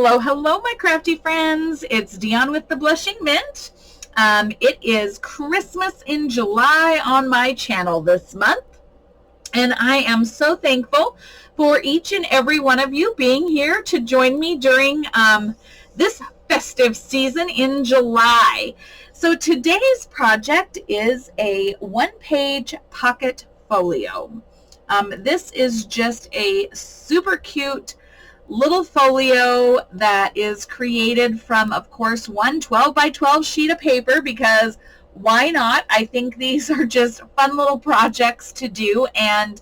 Hello, hello, my crafty friends. It's Dion with the Blushing Mint. It is Christmas in July on my channel this month, and I am so thankful for each and every one of you being here to join me during this festive season in July. So today's project is a one-page pocket folio. This is just a super cute little folio that is created from, of course, one 12 by 12 sheet of paper, because why not? I think these are just fun little projects to do, and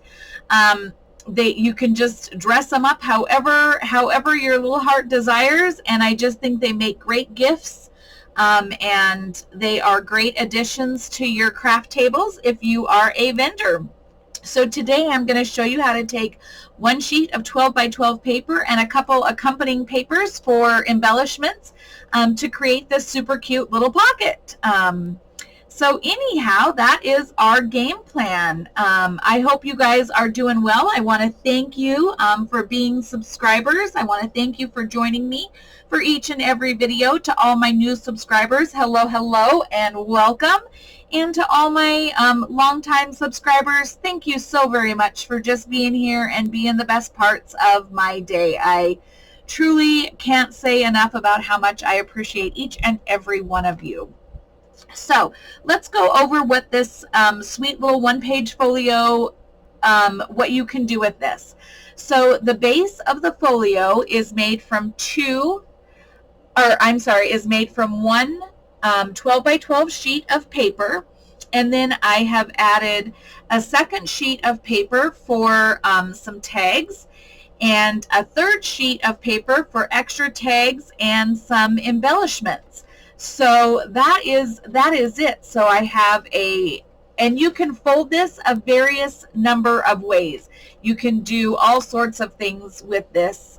you can just dress them up however your little heart desires, and I just think they make great gifts, and they are great additions to your craft tables if you are a vendor. So today I'm going to show you how to take one sheet of 12 by 12 paper and a couple accompanying papers for embellishments to create this super cute little pocket. So anyhow, that is our game plan. I hope you guys are doing well. I want to thank you for being subscribers. I want to thank you for joining me for each and every video. To all my new subscribers, hello, hello, and welcome. And to all my longtime subscribers, thank you so very much for just being here and being the best parts of my day. I truly can't say enough about how much I appreciate each and every one of you. So let's go over what this sweet little one-page folio, what you can do with this. So the base of the folio is made from one 12 by 12 sheet of paper, and then I have added a second sheet of paper for some tags, and a third sheet of paper for extra tags and some embellishments. So that is it. So I have and you can fold this a various number of ways. You can do all sorts of things with this.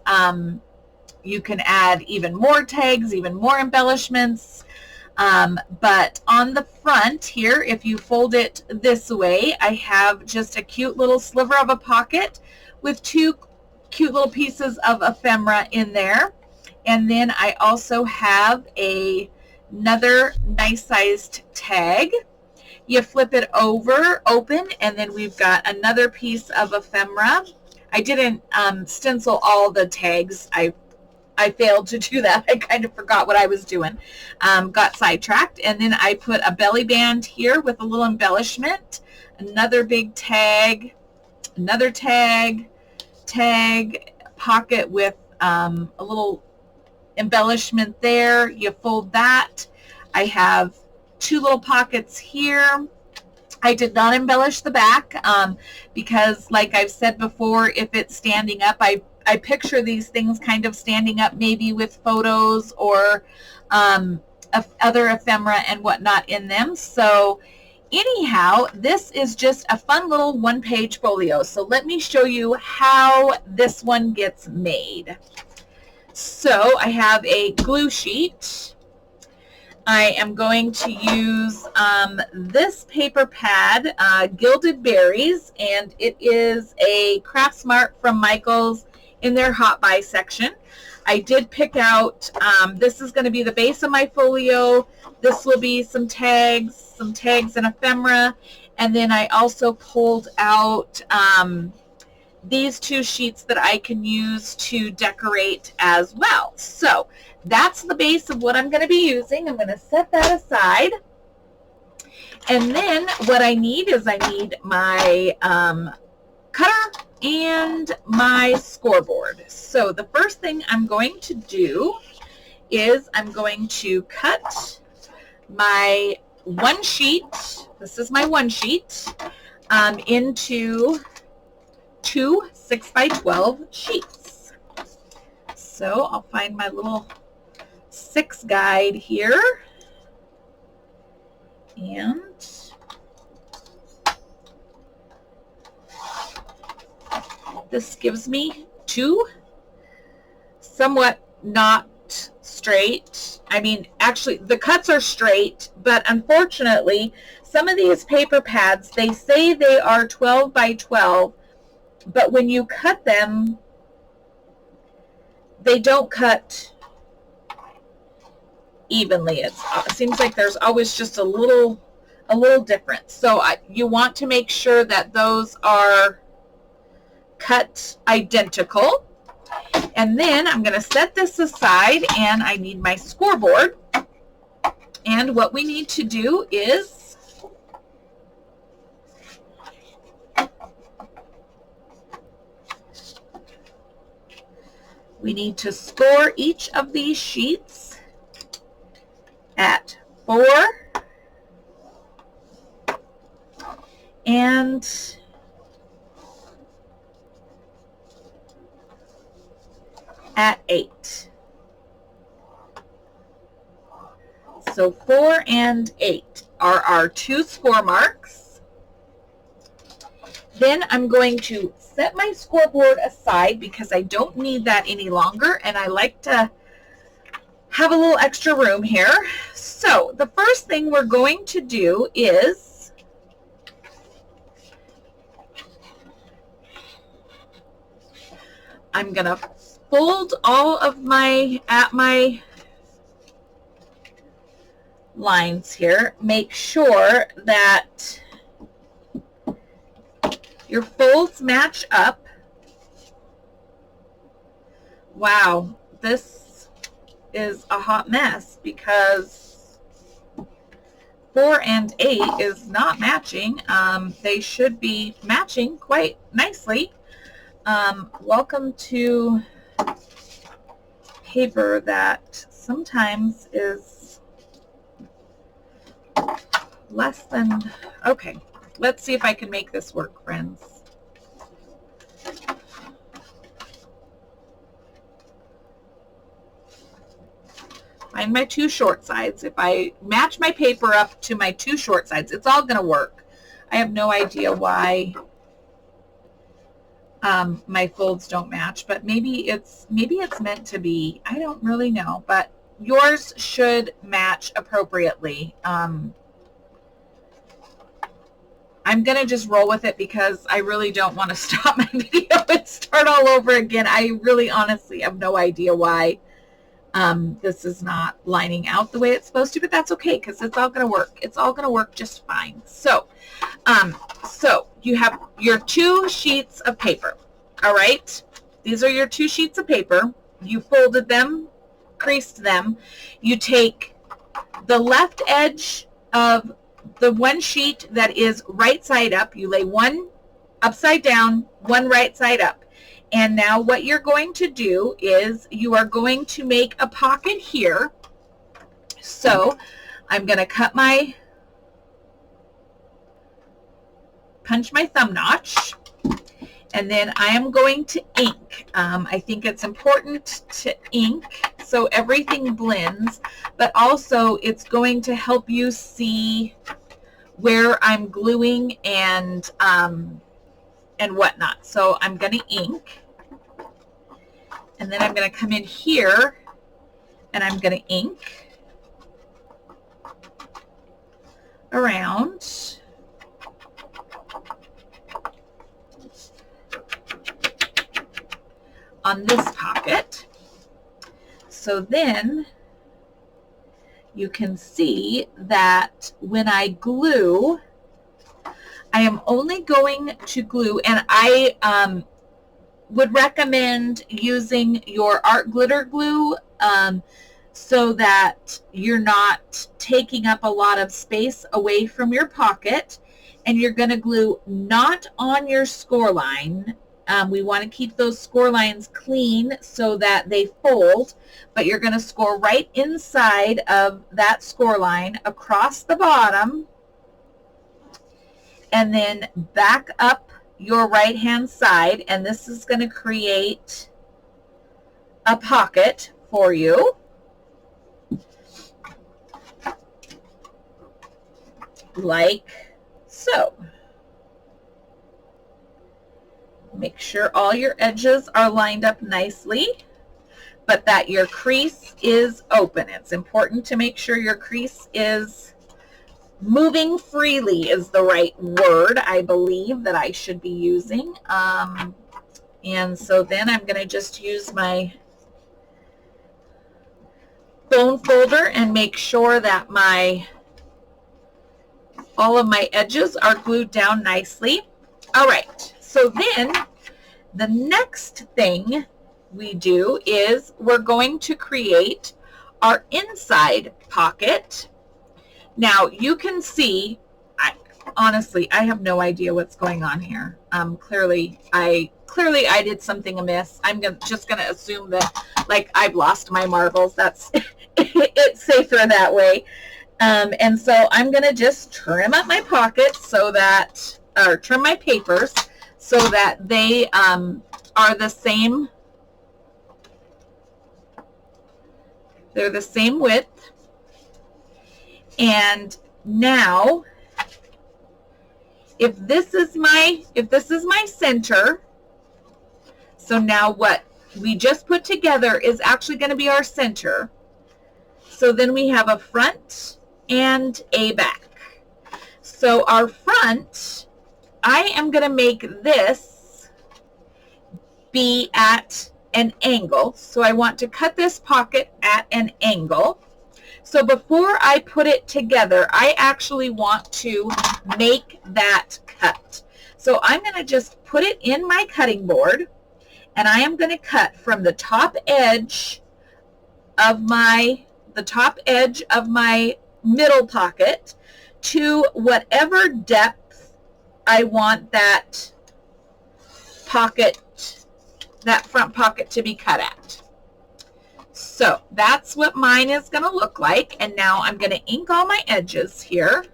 You can add even more tags, even more embellishments. But on the front here, if you fold it this way, I have just a cute little sliver of a pocket with two cute little pieces of ephemera in there. And then I also have another nice sized tag. You flip it over, open, and then we've got another piece of ephemera. I didn't stencil all the tags. I failed to do that. I kind of forgot what I was doing. Got sidetracked. And then I put a belly band here with a little embellishment, another big tag, another tag, pocket with a little embellishment there. You fold that. I have two little pockets here. I did not embellish the back because, like I've said before, if it's standing up, I picture these things kind of standing up, maybe with photos or other ephemera and whatnot in them. So anyhow, this is just a fun little one-page folio. So let me show you how this one gets made. So I have a glue sheet. I am going to use this paper pad, Gilded Berries, and it is a Craftsmart from Michael's in their Hot Buy section. I did pick out, this is going to be the base of my folio. This will be some tags and ephemera. And then I also pulled out these two sheets that I can use to decorate as well. So that's the base of what I'm going to be using. I'm going to set that aside. And then what I need is I need my cutter and my scoreboard. So the first thing I'm going to do is I'm going to cut my one sheet, this is my one sheet, into two 6 by 12 sheets. So I'll find my little 6 guide here, and this gives me two somewhat not straight. I mean, actually the cuts are straight, but unfortunately some of these paper pads, they say they are 12 by 12, but when you cut them, they don't cut evenly. It seems like there's always just a little difference. So you want to make sure that those are cut identical. And then I'm going to set this aside, and I need my scoreboard. And what we need to do is we need to score each of these sheets at 4 and at 8. So 4 and 8 are our 2 score marks. Then I'm going to set my scoreboard aside because I don't need that any longer, and I like to have a little extra room here. So the first thing we're going to do is I'm going to fold all of my lines here. Make sure that your folds match up. Wow, this is a hot mess because 4 and 8 is not matching. They should be matching quite nicely. Welcome to paper that sometimes is less than, okay, let's see if I can make this work, friends. Find my 2 short sides. If I match my paper up to my 2 short sides, it's all going to work. I have no idea why my folds don't match, but maybe it's meant to be. I don't really know, but yours should match appropriately. I'm going to just roll with it because I really don't want to stop my video and start all over again. I really honestly have no idea why this is not lining out the way it's supposed to, but that's okay because it's all going to work. It's all going to work just fine. So you have your 2 sheets of paper. All right. These are your 2 sheets of paper. You folded them, creased them. You take the left edge of the one sheet that is right side up. You lay one upside down, one right side up. And now what you're going to do is you are going to make a pocket here. So I'm going to punch my thumb notch, and then I am going to ink. I think it's important to ink so everything blends, but also it's going to help you see where I'm gluing and whatnot. So I'm going to ink, and then I'm going to come in here and I'm going to ink around. On this pocket. So then you can see that when I glue, I am only going to glue, and I would recommend using your art glitter glue so that you're not taking up a lot of space away from your pocket, and you're going to glue not on your score line. We want to keep those score lines clean so that they fold, but you're going to score right inside of that score line across the bottom, and then back up your right hand side, and this is going to create a pocket for you. Like so. Make sure all your edges are lined up nicely, but that your crease is open. It's important to make sure your crease is moving freely is the right word, I believe, that I should be using. And so then I'm going to just use my bone folder and make sure that all of my edges are glued down nicely. All right, so then the next thing we do is we're going to create our inside pocket. Now you can see, honestly, I have no idea what's going on here. Clearly I did something amiss. I'm just gonna assume that, like, I've lost my marbles. That's it's safer that way. And so I'm gonna just trim up my pockets so that, or trim my papers so that they are the same. They're the same width. And now, if this is my center, so now what we just put together is actually going to be our center. So then we have a front and a back. So our front, I am going to make this be at an angle. So I want to cut this pocket at an angle. So before I put it together, I actually want to make that cut. So I'm going to just put it in my cutting board, and I am going to cut from the top edge of my middle pocket to whatever depth I want that front pocket to be cut at. So that's what mine is going to look like. And now I'm going to ink all my edges here.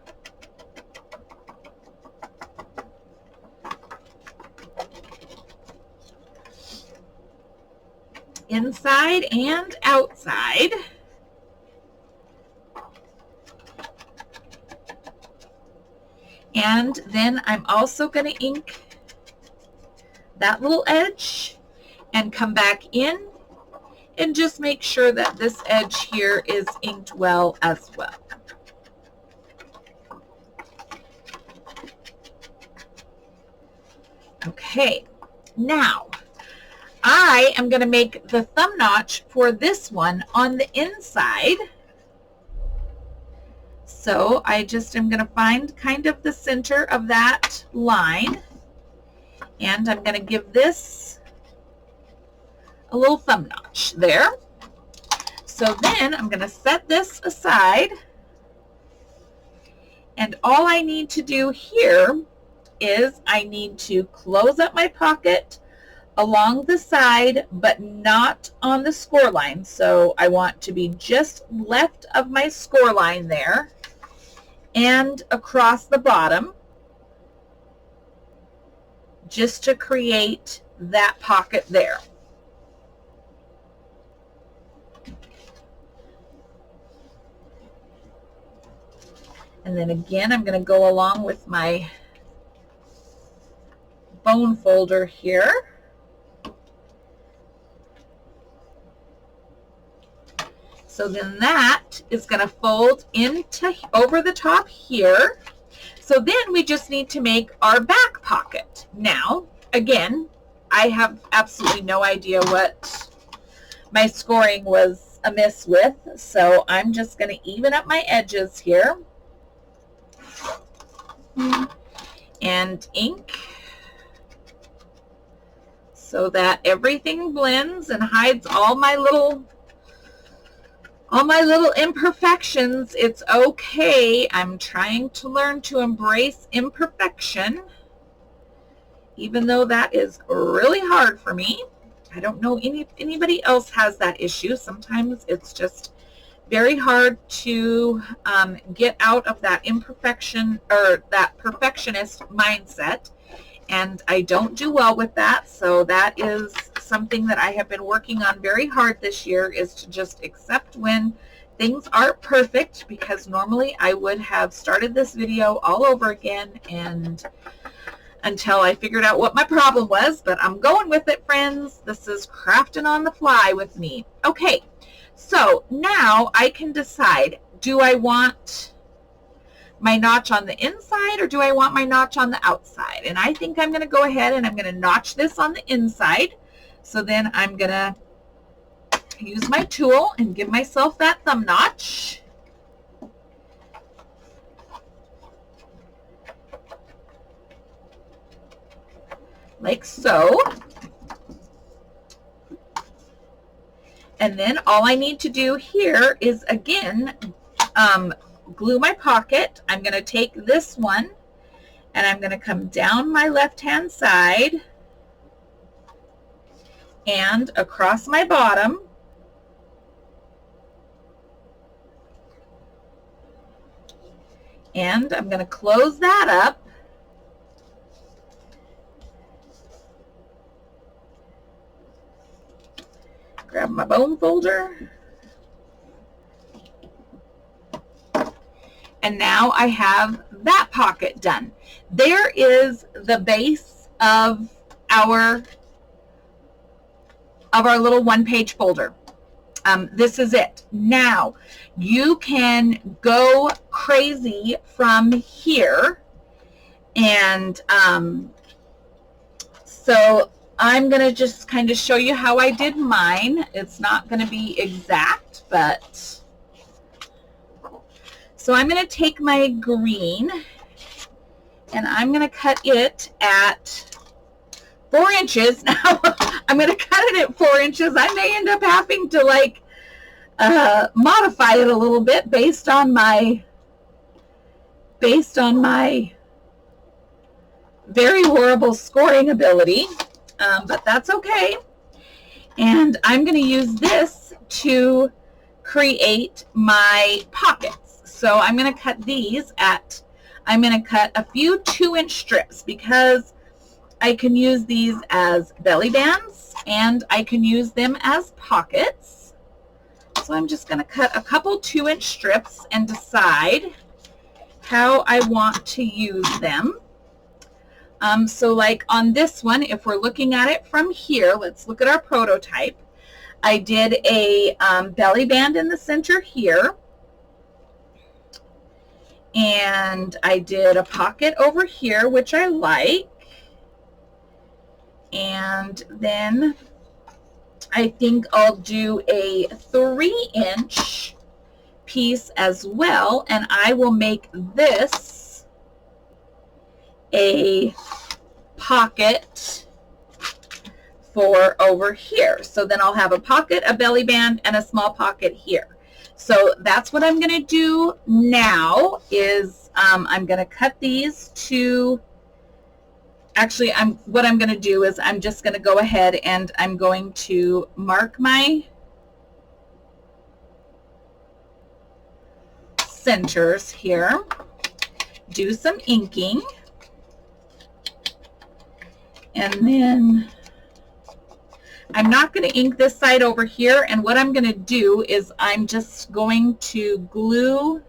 Inside and outside. And then I'm also going to ink that little edge and come back in and just make sure that this edge here is inked well as well. Okay, now I am going to make the thumb notch for this one on the inside. So I just am going to find kind of the center of that line, and I'm going to give this a little thumb notch there. So then I'm going to set this aside, and all I need to do here is I need to close up my pocket along the side, but not on the score line. So I want to be just left of my score line there and across the bottom, just to create that pocket there. And then again, I'm going to go along with my bone folder here. So then that is going to fold into over the top here. So then we just need to make our back pocket. Now, again, I have absolutely no idea what my scoring was amiss with, so I'm just going to even up my edges here and ink so that everything blends and hides all my little imperfections. It's okay. I'm trying to learn to embrace imperfection, even though that is really hard for me. I don't know anybody else has that issue. Sometimes it's just very hard to get out of that imperfection or that perfectionist mindset, and I don't do well with that. So that is something that I have been working on very hard this year, is to just accept when things aren't perfect, because normally I would have started this video all over again and until I figured out what my problem was, but I'm going with it, friends. This is crafting on the fly with me. Okay, so now I can decide, do I want my notch on the inside or do I want my notch on the outside? And I think I'm going to go ahead and I'm going to notch this on the inside. So then I'm going to use my tool and give myself that thumb notch. Like so. And then all I need to do here is, again, glue my pocket. I'm going to take this one and I'm going to come down my left-hand side and across my bottom. And I'm going to close that up. Grab my bone folder. And now I have that pocket done. There is the base of our little one-page folder. This is it. Now, you can go crazy from here. And so I'm going to just kind of show you how I did mine. It's not going to be exact, but... So I'm going to take my green and I'm going to cut it at 4 inches. Now, I'm going to cut it at 4 inches. I may end up having to modify it a little bit based on my very horrible scoring ability, but that's okay. And I'm going to use this to create my pockets. So I'm going to cut these I'm going to cut a few 2-inch strips because I can use these as belly bands and I can use them as pockets. So I'm just going to cut a couple 2-inch strips and decide how I want to use them. So like on this one, if we're looking at it from here, let's look at our prototype. I did a belly band in the center here. And I did a pocket over here, which I like. And then I think I'll do a 3-inch piece as well. And I will make this a pocket for over here. So then I'll have a pocket, a belly band, and a small pocket here. So that's what I'm going to do now is I'm going to cut these to, actually what I'm going to do is I'm just going to go ahead and I'm going to mark my centers here, do some inking, and then I'm not going to ink this side over here, and what I'm going to do is I'm just going to glue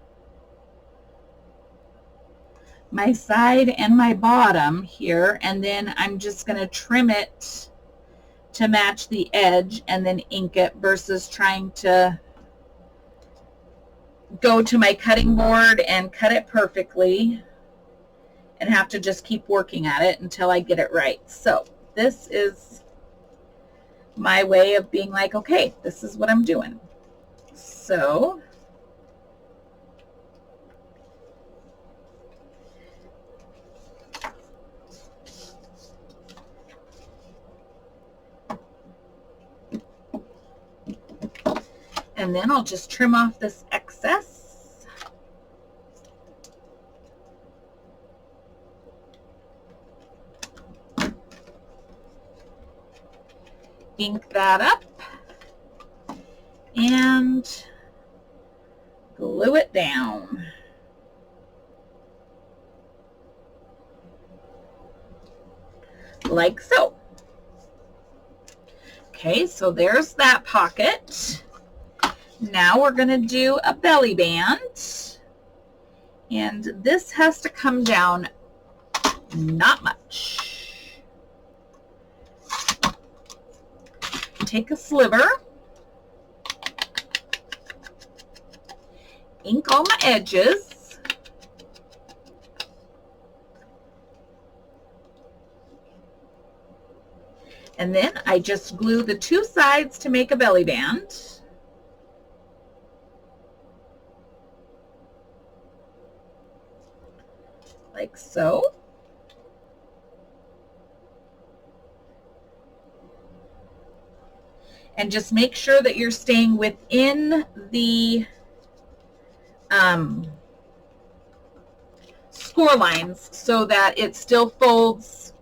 my side and my bottom here, and then I'm just going to trim it to match the edge and then ink it versus trying to go to my cutting board and cut it perfectly and have to just keep working at it until I get it right. So this is my way of being like, okay, this is what I'm doing. So and then I'll just trim off this excess. Ink that up and glue it down. Like so. Okay, so there's that pocket. Now we're going to do a belly band, and this has to come down not much. Take a sliver, ink all my edges, And then I just glue the two sides to make a belly band. Like so. And just make sure that you're staying within the score lines so that it still folds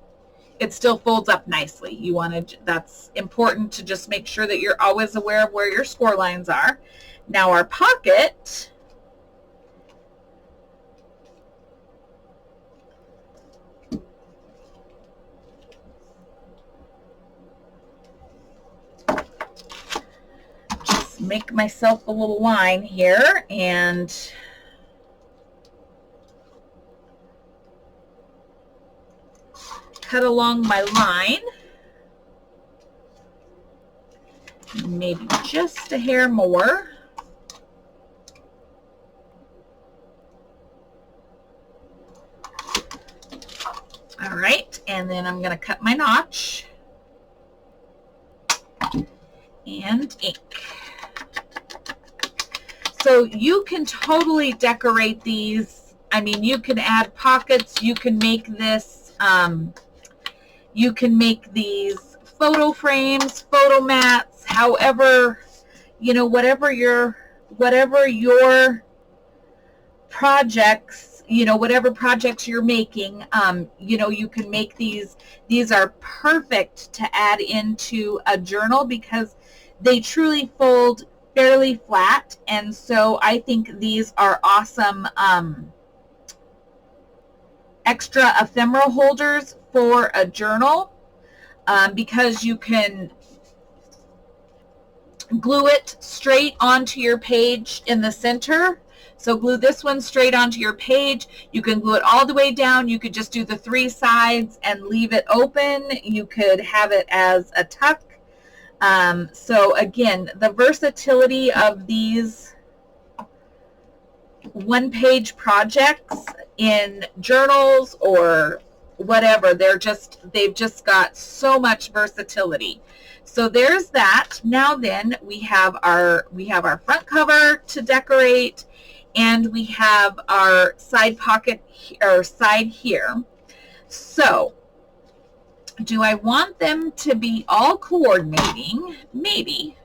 up nicely. You want to, that's important to just make sure that you're always aware of where your score lines are. Now our pocket, just make myself a little line here and cut along my line, maybe just a hair more. All right, and then I'm going to cut my notch and ink. So you can totally decorate these. I mean, you can add pockets, you can make this you can make these photo frames, photo mats, however, you know, whatever your projects, you know, whatever projects you're making, you know, you can make these. These are perfect to add into a journal because they truly fold fairly flat. And so I think these are awesome extra ephemera holders for a journal because you can glue it straight onto your page in the center. So glue this one straight onto your page. You can glue it all the way down. You could just do the three sides and leave it open. You could have it as a tuck. So again, the versatility of these one-page projects in journals or whatever, they've just got so much versatility. So there's that. Now then we have our front cover to decorate, and we have our side pocket or side here. So do I want them to be all coordinating? Maybe.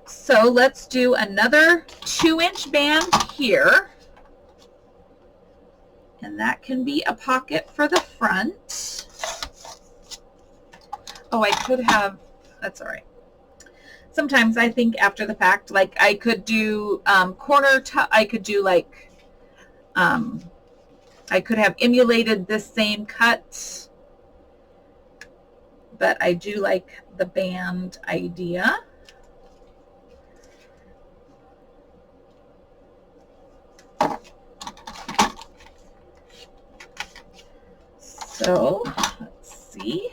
So let's do another 2-inch band here. And that can be a pocket for the front. Oh, I could have, that's all right. Sometimes I think after the fact, like I could do I could do like, I could have emulated this same cut, but I do like the band idea. So let's see.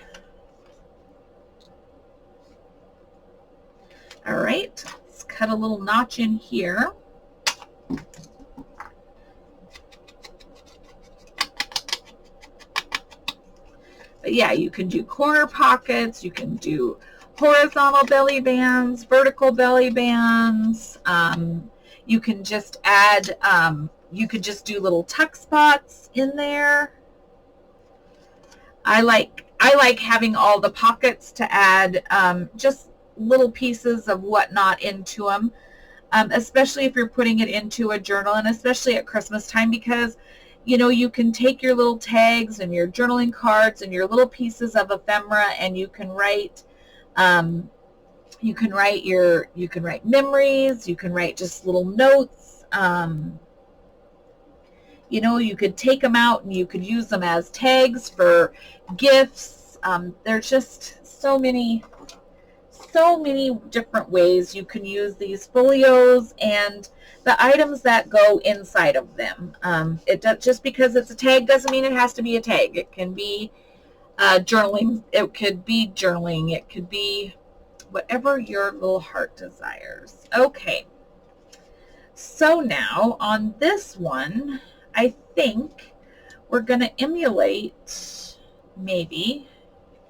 All right, let's cut a little notch in here. But yeah, you can do corner pockets, you can do horizontal belly bands, vertical belly bands. You can just add, you could just do little tuck spots in there. I like having all the pockets to add just little pieces of whatnot into them, especially if you're putting it into a journal, and especially at Christmas time, because you know, you can take your little tags and your journaling cards and your little pieces of ephemera, and you can write memories, you can write just little notes. You know, you could take them out and you could use them as tags for gifts. There's just so many different ways you can use these folios and the items that go inside of them. Just because it's a tag doesn't mean it has to be a tag. It can be journaling. It could be journaling. It could be whatever your little heart desires. Okay. So now on this one, I think we're going to emulate maybe,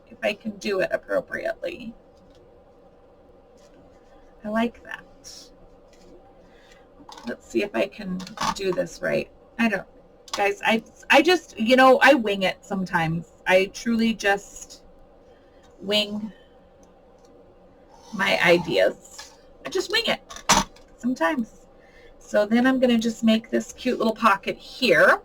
if I can do it appropriately. I like that. Let's see if I can do this right. I don't, guys, I just, you know, I wing it sometimes. I truly just wing my ideas. I just wing it sometimes. So then I'm going to just make this cute little pocket here.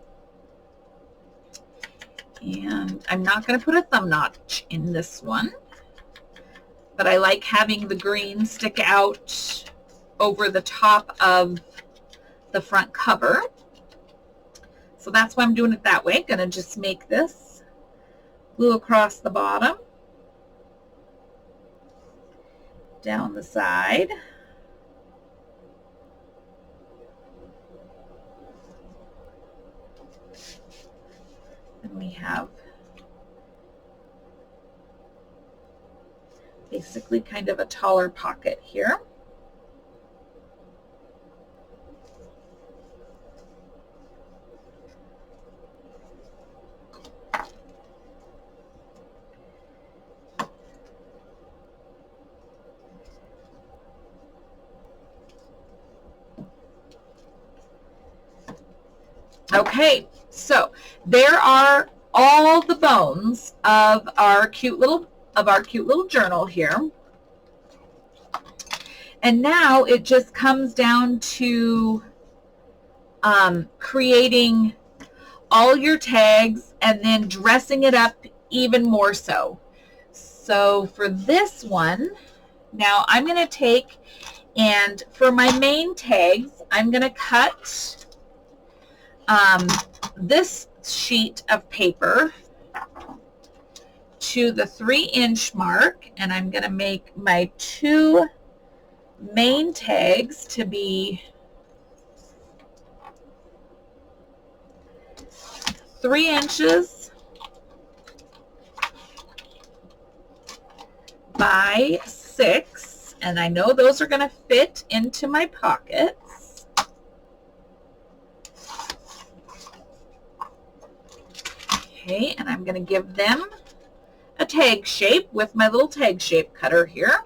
And I'm not going to put a thumb notch in this one, but I like having the green stick out over the top of the front cover. So that's why I'm doing it that way. Going to just make this glue across the bottom, down the side. And we have basically kind of a taller pocket here. Okay, so there are all the bones of our cute little journal here. And now it just comes down to creating all your tags and then dressing it up even more so. So for this one, now I'm going to take, and for my main tags, I'm going to cut this sheet of paper to the 3-inch mark, and I'm going to make my 2 main tags to be 3 inches by 6, and I know those are going to fit into my pockets. Okay, and I'm going to give them a tag shape with my little tag shape cutter here.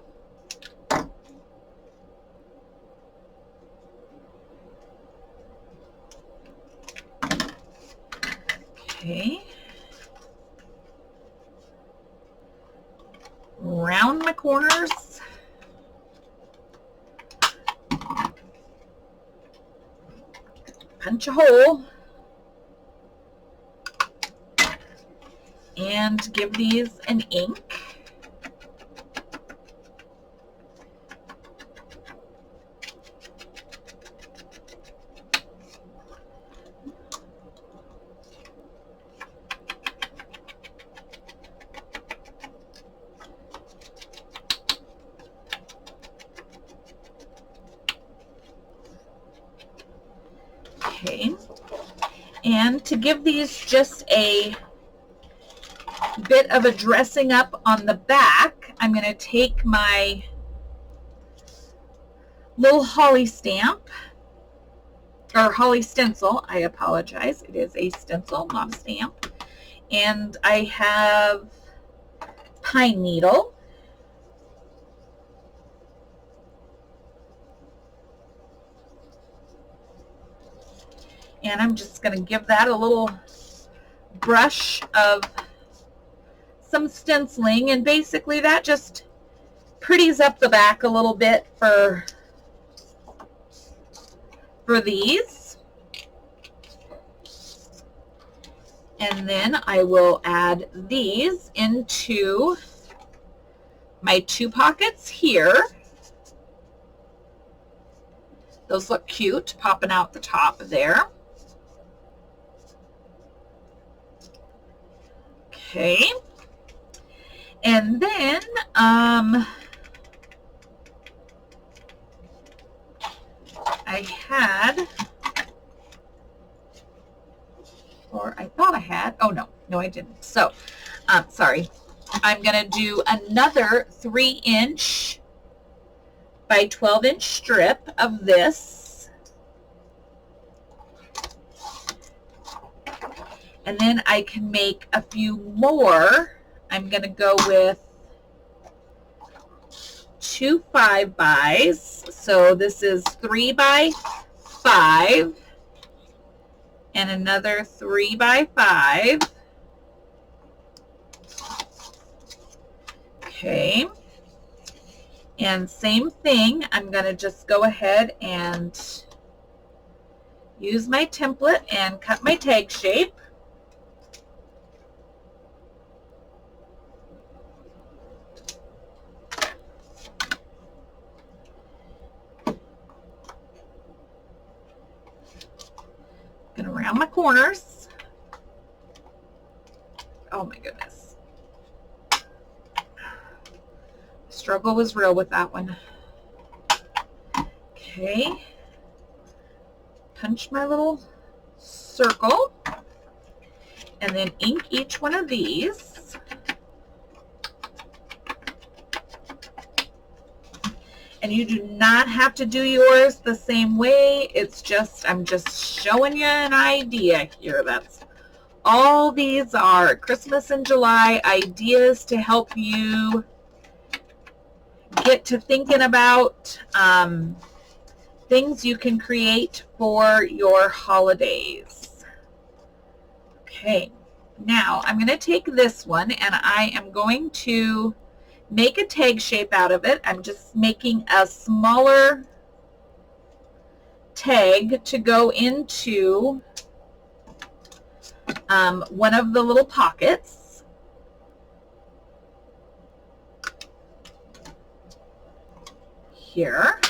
Okay. Round my corners. Punch a hole. And give these an ink. Okay, and to give these just a bit of a dressing up on the back, I'm going to take my little holly stamp, or holly stencil, I apologize, it is a stencil, not a stamp, and I have pine needle. And I'm just going to give that a little brush of some stenciling, and basically that just pretties up the back a little bit for these. And then I will add these into my 2 pockets here. Those look cute, popping out the top there. Okay, and then I had, or I thought I had, oh no I didn't. So sorry, I'm going to do another 3-inch by 12-inch strip of this. And then I can make a few more. I'm going to go with 2 5x. So this is 3 by 5 and another 3 by 5. Okay. And same thing, I'm going to just go ahead and use my template and cut my tag shape. Going to round my corners. Oh my goodness. Struggle was real with that one. Okay. Punch my little circle and then ink each one of these. And you do not have to do yours the same way. It's just, I'm just showing you an idea here. That's all these are. Christmas in July ideas to help you get to thinking about things you can create for your holidays. Okay, now I'm going to take this one and I am going to make a tag shape out of it. I'm just making a smaller tag to go into one of the little pockets. Here.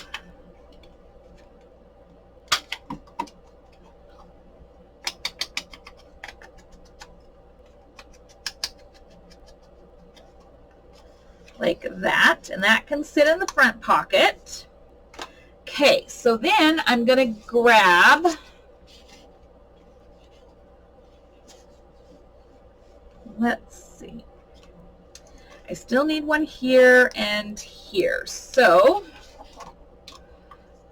Like that, and that can sit in the front pocket. Okay, so then I'm going to grab let's see, I still need one here and here, so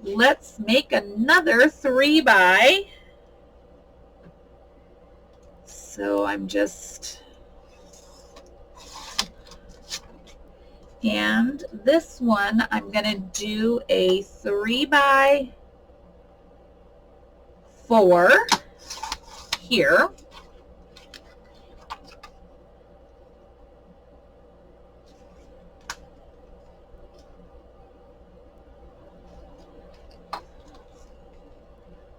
let's make another 3 by. So I'm just, and this one I'm going to do a 3 by 4 here.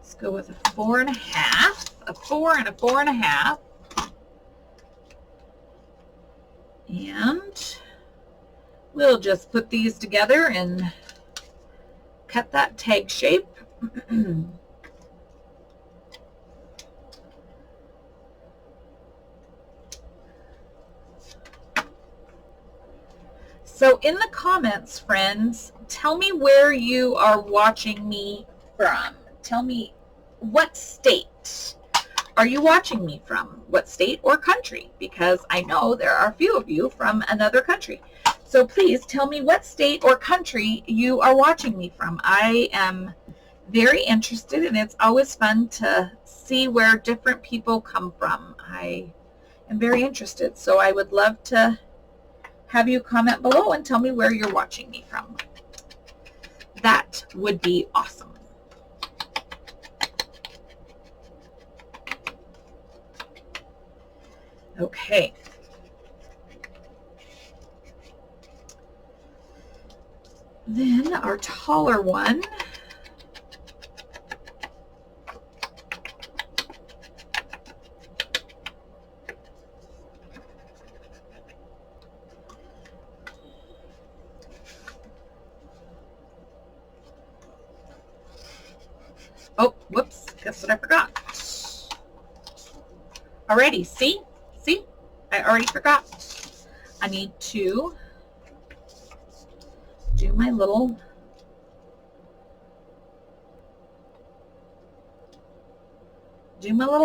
Let's go with a 4.5, a 4 and a 4.5. And we'll just put these together and cut that tag shape. So in the comments, friends, tell me where you are watching me from. Tell me what state are you watching me from? What state or country? Because I know there are a few of you from another country. So please tell me what state or country you are watching me from. I am very interested, and it's always fun to see where different people come from. I am very interested. So I would love to have you comment below and tell me where you're watching me from. That would be awesome. Okay. Then our taller one. Oh, whoops, guess what I forgot. Alrighty, see? See? I already forgot. I need to do my little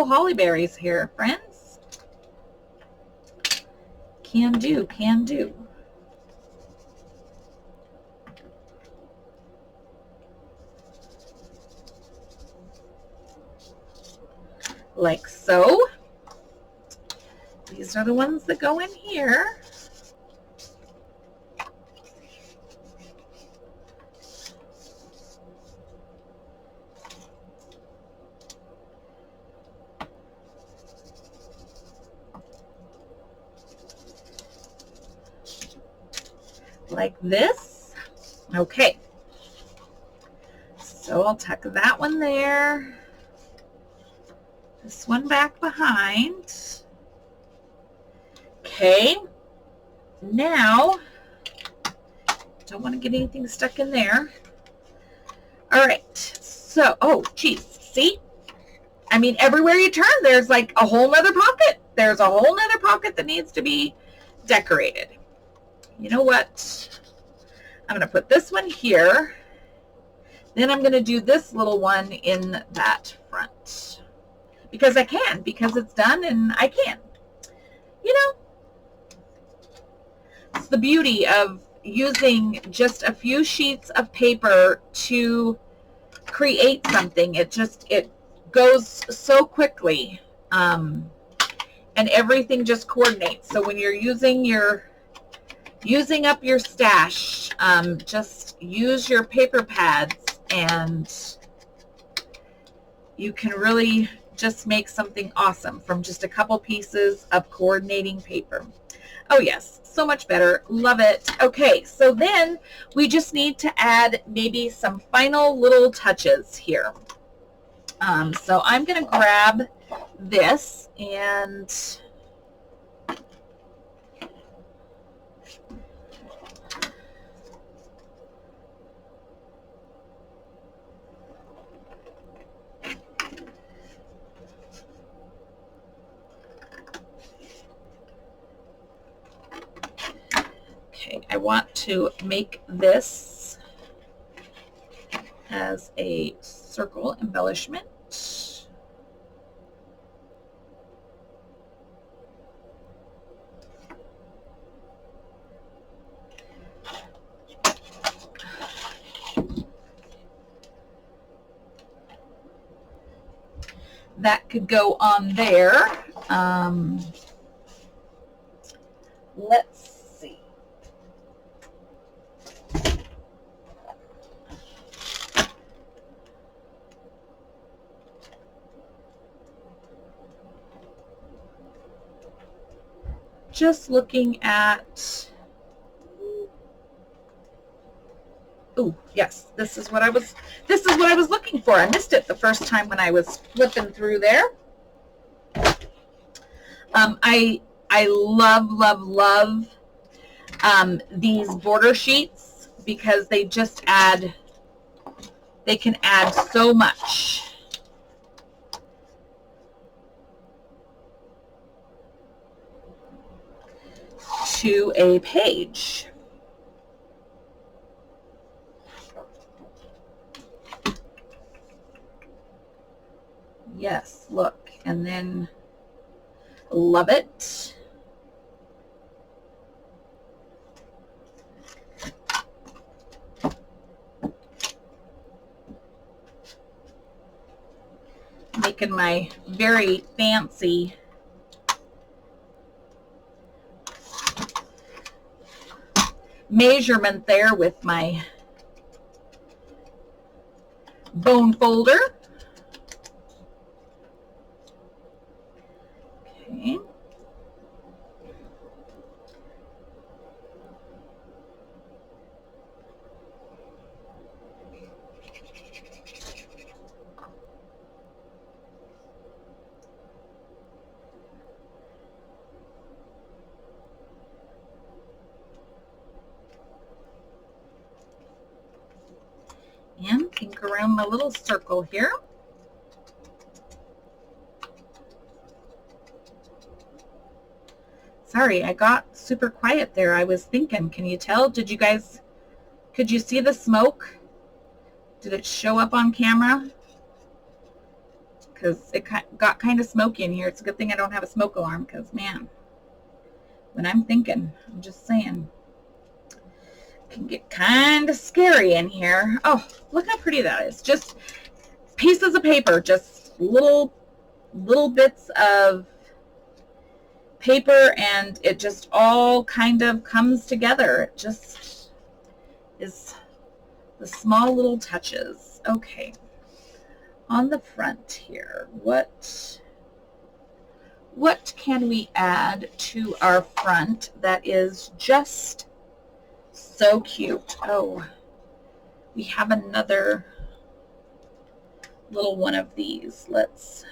holly berries here, friends. Can do, can do. Like so. These are the ones that go in here. Like this. Okay. So I'll tuck that one there. This one back behind. Okay. Now, don't want to get anything stuck in there. All right. So, oh, geez. See? I mean, everywhere you turn, there's like a whole nother pocket. There's a whole nother pocket that needs to be decorated. You know what? I'm going to put this one here. Then I'm going to do this little one in that front. Because I can. Because it's done and I can. You know? It's the beauty of using just a few sheets of paper to create something. It goes so quickly. And everything just coordinates. So when you're using up your stash, just use your paper pads and you can really just make something awesome from just a couple pieces of coordinating paper. Oh yes, so much better. Love it. Okay, so then we just need to add maybe some final little touches here. So I'm going to grab this and I want to make this as a circle embellishment. That could go on there. Let's see. Just looking at, oh yes, this is what I was looking for. I missed it the first time when I was flipping through there. I love these border sheets because they can add so much. To a page. Yes, look, and then love it. Making my very fancy measurement there with my bone folder. Okay. And ink around my little circle here. Sorry, I got super quiet there. I was thinking, can you tell? Could you see the smoke? Did it show up on camera? Because it got kind of smoky in here. It's a good thing I don't have a smoke alarm because, man, when I'm thinking, I'm just saying, can get kind of scary in here. Oh, look how pretty that is. Just pieces of paper, just little bits of paper, and it just all kind of comes together. It just is the small little touches. Okay, on the front here, what can we add to our front that is just so cute? Oh, we have another little one of these. Let's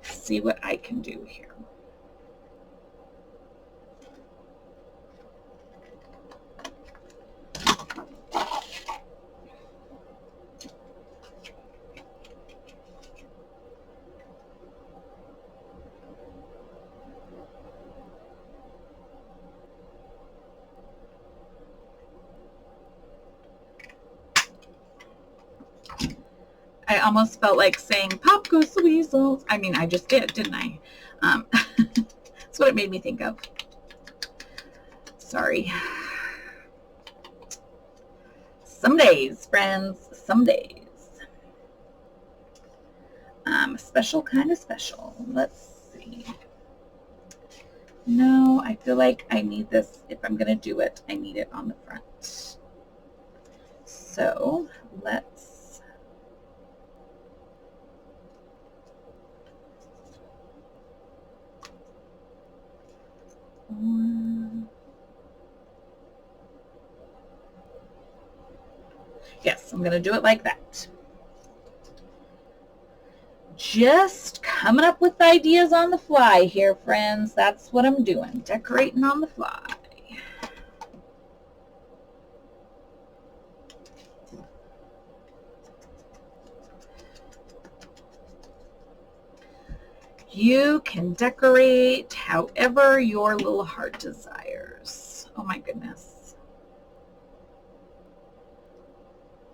see what I can do here. I almost felt like saying, "Pop goes the weasels." I mean, I just did, didn't I? That's what it made me think of. Sorry. Some days, friends, some days. Special kind of special. Let's see. No, I feel like I need this. If I'm going to do it, I need it on the front. So let's yes, I'm going to do it like that. Just coming up with ideas on the fly here, friends. That's what I'm doing, decorating on the fly. You can decorate however your little heart desires. Oh my goodness.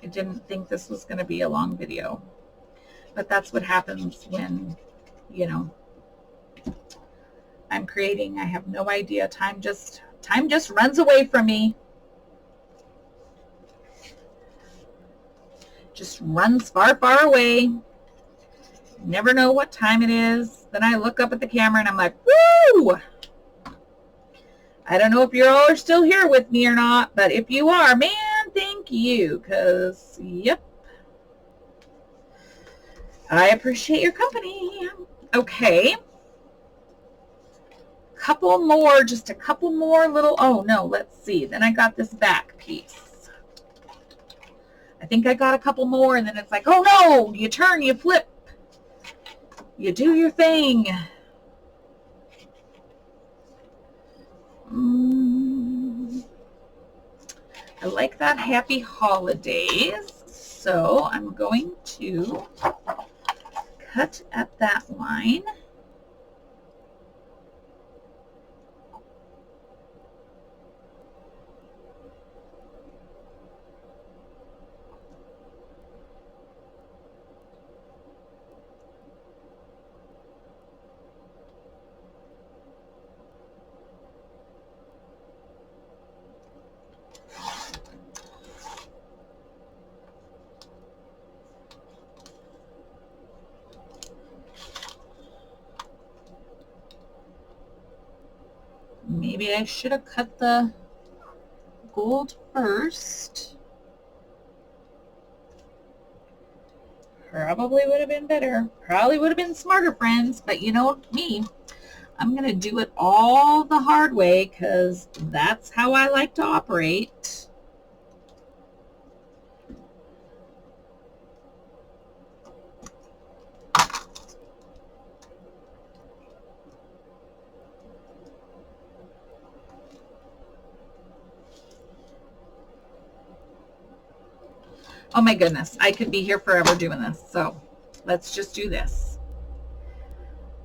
I didn't think this was going to be a long video, but that's what happens when, you know, I'm creating. I have no idea. Time just runs away from me. Just runs far, far away. Never know what time it is. Then I look up at the camera and I'm like, woo! I don't know if you all are still here with me or not, but if you are, man, thank you, because, yep, I appreciate your company. Okay. Just a couple more little, oh no, let's see. Then I got this back piece. I think I got a couple more, and then it's like, oh no, you turn, you flip. You do your thing. I like that happy holidays. So I'm going to cut at that line. Maybe I should have cut the gold first. Probably would have been better. Probably would have been smarter, friends. But you know me. I'm going to do it all the hard way because that's how I like to operate. Oh my goodness, I could be here forever doing this. So let's just do this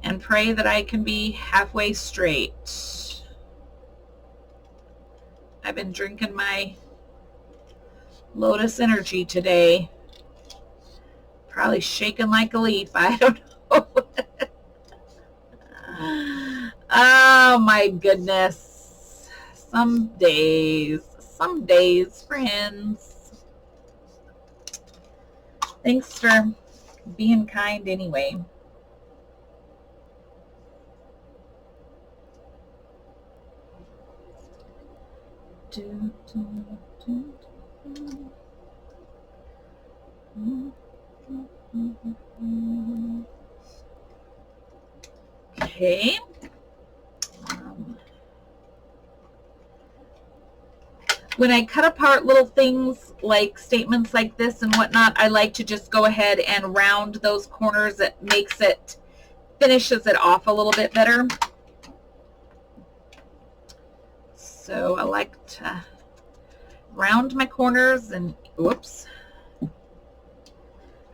and pray that I can be halfway straight. I've been drinking my Lotus Energy today. Probably shaking like a leaf. I don't know. Oh my goodness. Some days, friends. Thanks for being kind anyway. Okay. When I cut apart little things like statements like this and whatnot, I like to just go ahead and round those corners. It makes it, finishes it off a little bit better. So I like to round my corners and, whoops,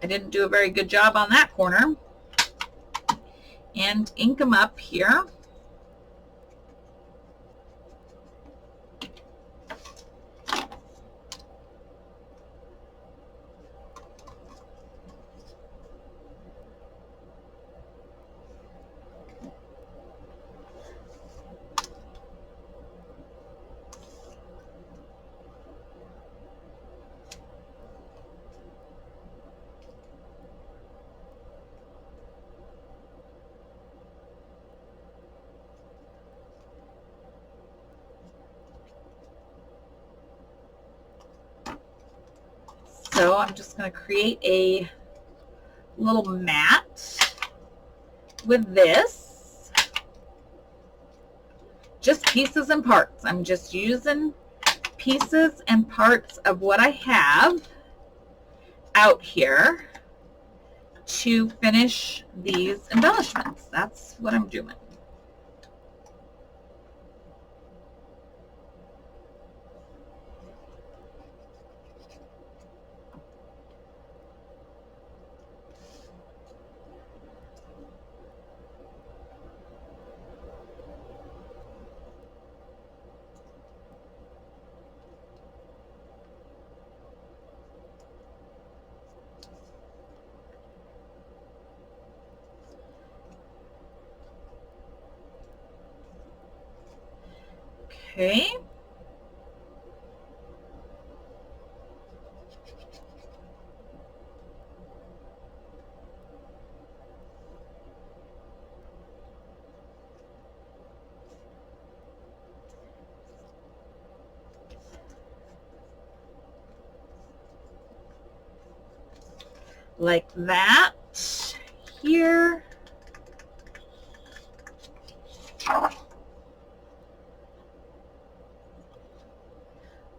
I didn't do a very good job on that corner. And ink them up here. So I'm just going to create a little mat with this. Just pieces and parts. I'm just using pieces and parts of what I have out here to finish these embellishments. That's what I'm doing. Okay. Like that here.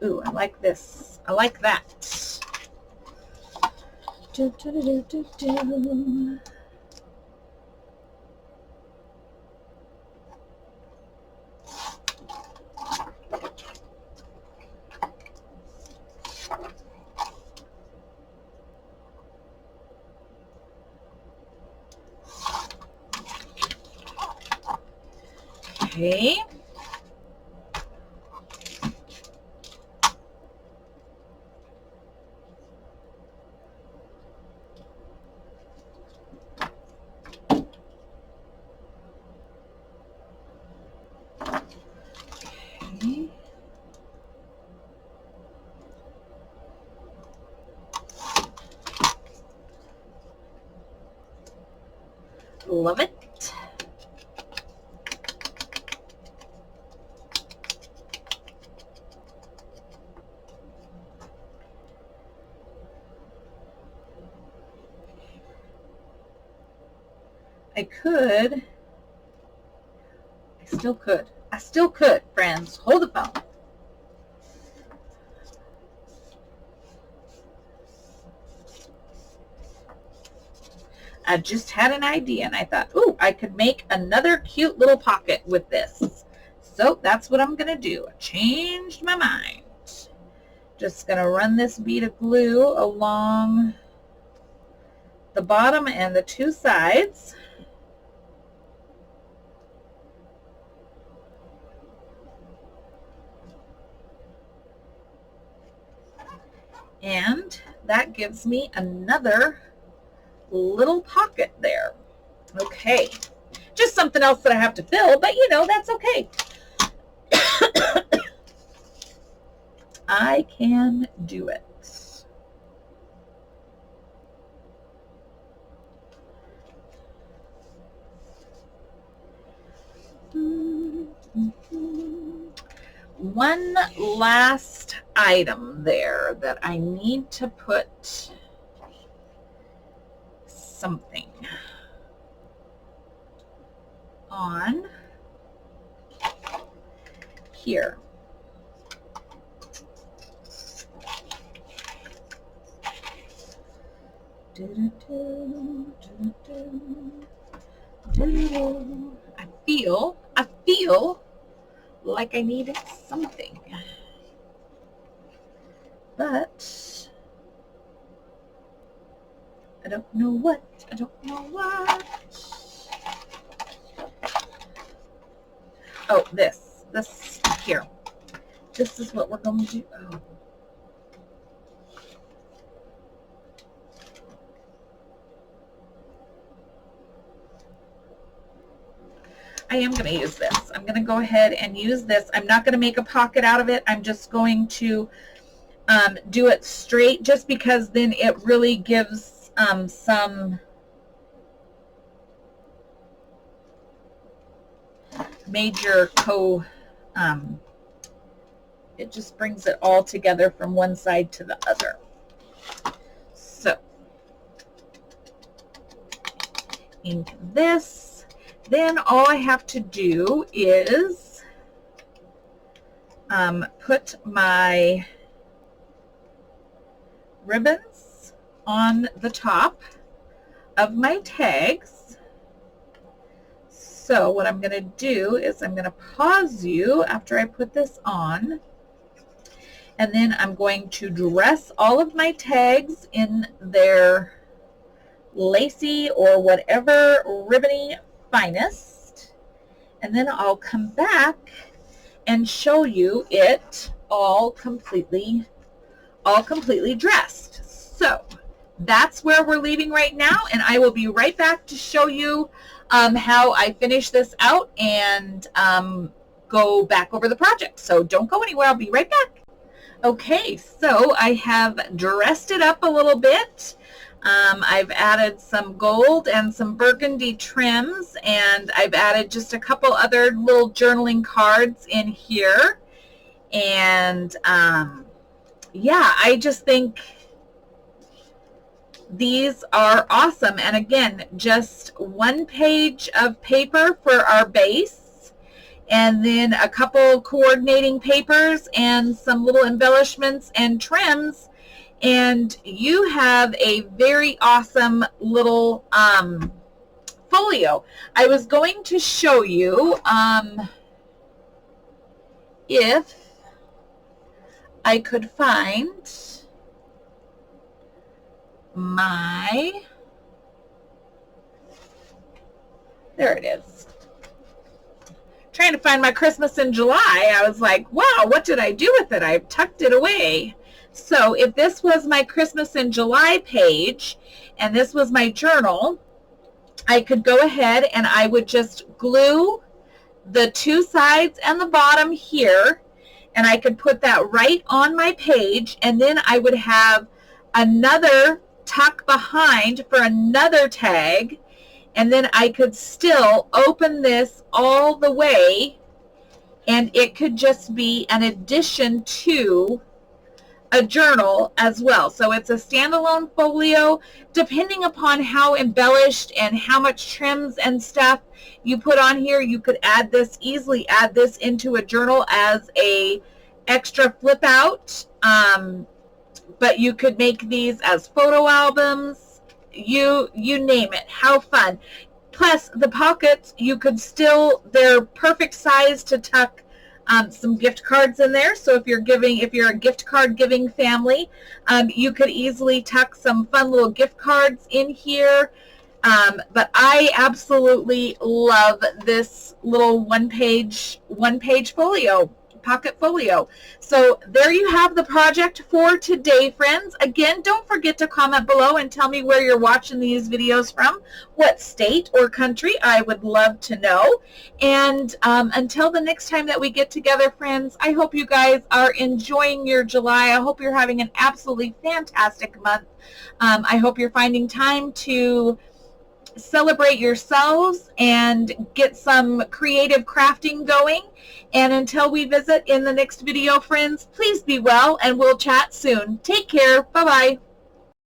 Ooh, I like this. I like that. Do, do, do, do, do. Okay. Love it. I still could, friends. Hold the phone. I just had an idea and I thought, ooh, I could make another cute little pocket with this. So that's what I'm going to do. I changed my mind. Just going to run this bead of glue along the bottom and the two sides. And that gives me another little pocket there. Okay. Just something else that I have to fill, but you know, that's okay. I can do it. one last item there that I need to put something on here. I feel like I needed something, but I don't know what. Oh, this here. This is what we're going to do. Oh. I am going to use this. I'm going to go ahead and use this. I'm not going to make a pocket out of it. I'm just going to do it straight, just because then it really gives some major it just brings it all together from one side to the other. So into this, then all I have to do is put my ribbons on the top of my tags. So what I'm going to do is I'm going to pause you after I put this on, and then I'm going to dress all of my tags in their lacy or whatever ribbony finest, and then I'll come back and show you it all completely dressed. So that's where we're leaving right now, and I will be right back to show you how I finish this out and go back over the project. So don't go anywhere. I'll be right back. Okay, so I have dressed it up a little bit. I've added some gold and some burgundy trims, and I've added just a couple other little journaling cards in here. And yeah, I just think these are awesome. And again, just one page of paper for our base, and then a couple coordinating papers and some little embellishments and trims, and you have a very awesome little folio. I was going to show you if I could find there it is. Trying to find my Christmas in July. I was like, wow, what did I do with it? I tucked it away. So if this was my Christmas in July page and this was my journal, I could go ahead and I would just glue the two sides and the bottom here, and I could put that right on my page, and then I would have another tuck behind for another tag, and then I could still open this all the way, and it could just be an addition to a journal as well. So it's a standalone folio. Depending upon how embellished and how much trims and stuff you put on here, you could easily add this into a journal as a extra flip out. But you could make these as photo albums, you name it. How fun. Plus the pockets, you could still, they're perfect size to tuck some gift cards in there. So if you're a gift card giving family, you could easily tuck some fun little gift cards in here. But I absolutely love this little one page folio, pocket folio. So there you have the project for today, friends. Again, don't forget to comment below and tell me where you're watching these videos from, what state or country. I would love to know. And until the next time that we get together, friends, I hope you guys are enjoying your July. I hope you're having an absolutely fantastic month. I hope you're finding time to celebrate yourselves and get some creative crafting going. And until we visit in the next video, friends, please be well, and we'll chat soon. Take care. Bye-bye.